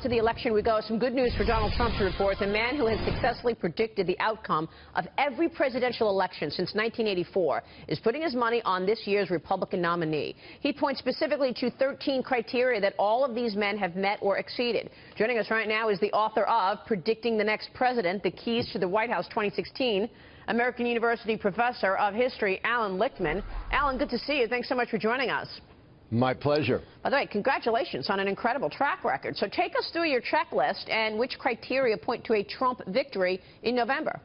To the election we go. Some good news for Donald Trump to report. The man who has successfully predicted the outcome of every presidential election since 1984 is putting his money on this year's Republican nominee. He points specifically to 13 criteria that all of these men have met or exceeded. Joining us right now is the author of Predicting the Next President, The Keys to the White House 2016, American University professor of history, Allan Lichtman. Allan, good to see you. Thanks so much for joining us. My pleasure. By the way, congratulations on an incredible track record. So take us through your checklist and which criteria point to a Trump victory in November.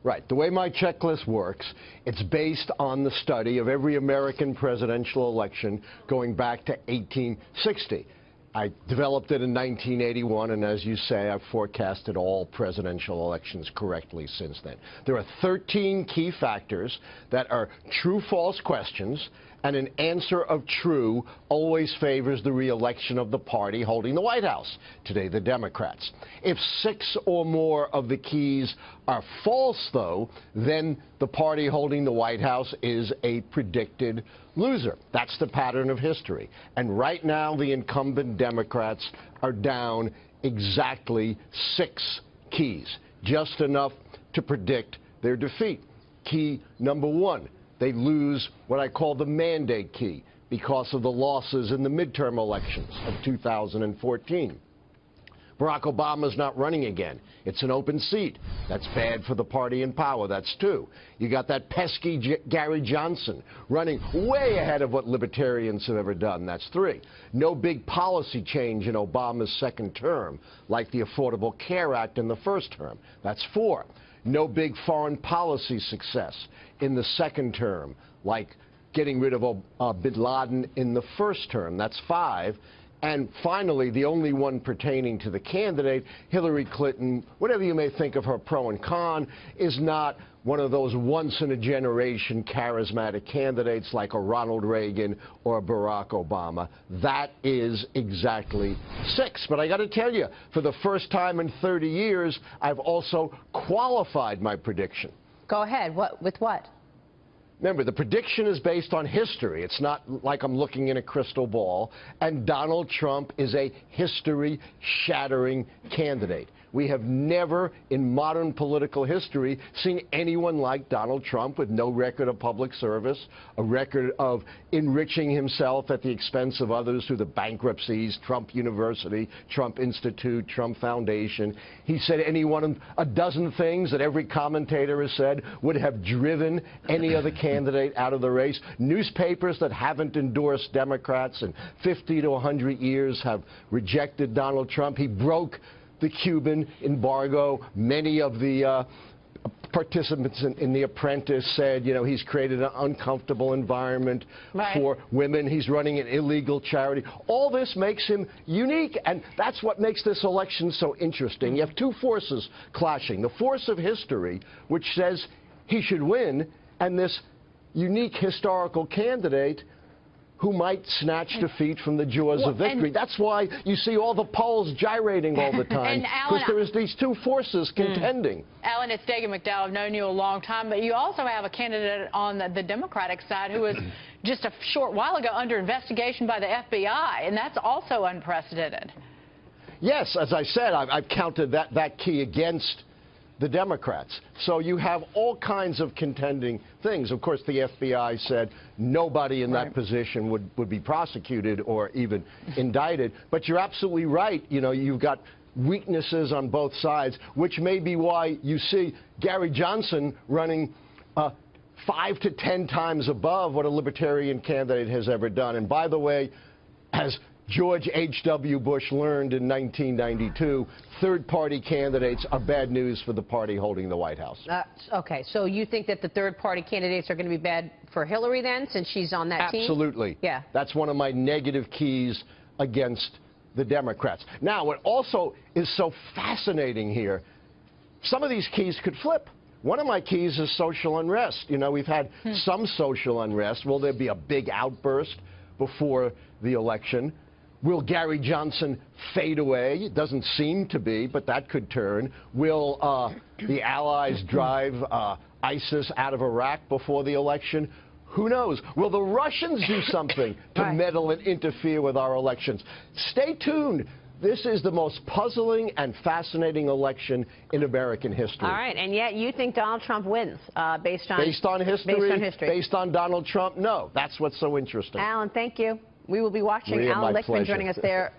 Right. The way my checklist works, it's based on the study of every American presidential election going back to 1860. I developed it in 1981, and as you say, I've forecasted all presidential elections correctly since then. There are 13 key factors that are true-false questions, and an answer of true always favors the re-election of the party holding the White House, today the Democrats. If 6 or more of the keys are false, though, then the party holding the White House is a predicted loser. That's the pattern of history. And right now, the incumbent Democrats are down exactly 6 keys, just enough to predict their defeat. Key number 1. They lose what I call the mandate key because of the losses in the midterm elections of 2014. Barack Obama's not running again. It's an open seat. That's bad for the party in power. That's 2. You got that pesky Gary Johnson running way ahead of what libertarians have ever done. That's 3. No big policy change in Obama's second term, like the Affordable Care Act in the first term. That's 4. No big foreign policy success in the second term, like getting rid of bin Laden in the first term. That's 5. And finally, the only one pertaining to the candidate, Hillary Clinton, whatever you may think of her pro and con, is not one of those once-in-a-generation charismatic candidates like a Ronald Reagan or a Barack Obama. That is exactly 6. But I got to tell you, for the first time in 30 years, I've also qualified my prediction. Go ahead. With what? Remember, the prediction is based on history. It's not like I'm looking in a crystal ball. And Donald Trump is a history-shattering candidate. We have never in modern political history seen anyone like Donald Trump, with no record of public service, a record of enriching himself at the expense of others through the bankruptcies, Trump University, Trump Institute, Trump Foundation. He said any one of a dozen things that every commentator has said would have driven any other candidate out of the race. Newspapers that haven't endorsed Democrats in 50 to 100 years have rejected Donald Trump. He broke the Cuban embargo. Many of the participants in The Apprentice said, you know, he's created an uncomfortable environment for women. He's running an illegal charity. All this makes him unique, and that's what makes this election so interesting. You have 2 forces clashing. The force of history, which says he should win, and this unique historical candidate who might snatch defeat from the jaws of victory. That's why you see all the polls gyrating all the time, because there is these 2 forces contending. Allan, it's Dagan McDowell. I've known you a long time, but you also have a candidate on the Democratic side who was just a short while ago under investigation by the FBI, and that's also unprecedented. Yes, as I said, I've counted that key against the Democrats. So you have all kinds of contending things. Of course, the FBI said nobody in that position would be prosecuted or even indicted. But you're absolutely right. You know, you've got weaknesses on both sides, which may be why you see Gary Johnson running 5 to 10 times above what a libertarian candidate has ever done. And by the way, as George H.W. Bush learned in 1992, third-party candidates are bad news for the party holding the White House. Okay, so you think that the third-party candidates are going to be bad for Hillary then, since she's on that team? Absolutely. Yeah. That's one of my negative keys against the Democrats. Now, what also is so fascinating here, some of these keys could flip. One of my keys is social unrest. You know, we've had some social unrest. Will there be a big outburst before the election? Will Gary Johnson fade away? It doesn't seem to be, but that could turn. Will the Allies drive ISIS out of Iraq before the election? Who knows? Will the Russians do something to meddle and interfere with our elections? Stay tuned. This is the most puzzling and fascinating election in American history. All right, and yet you think Donald Trump wins based on history? Based on history. Based on Donald Trump? No. That's what's so interesting. Allan, thank you. We will be watching Maria, Allan my Lichtman pleasure. joining us there.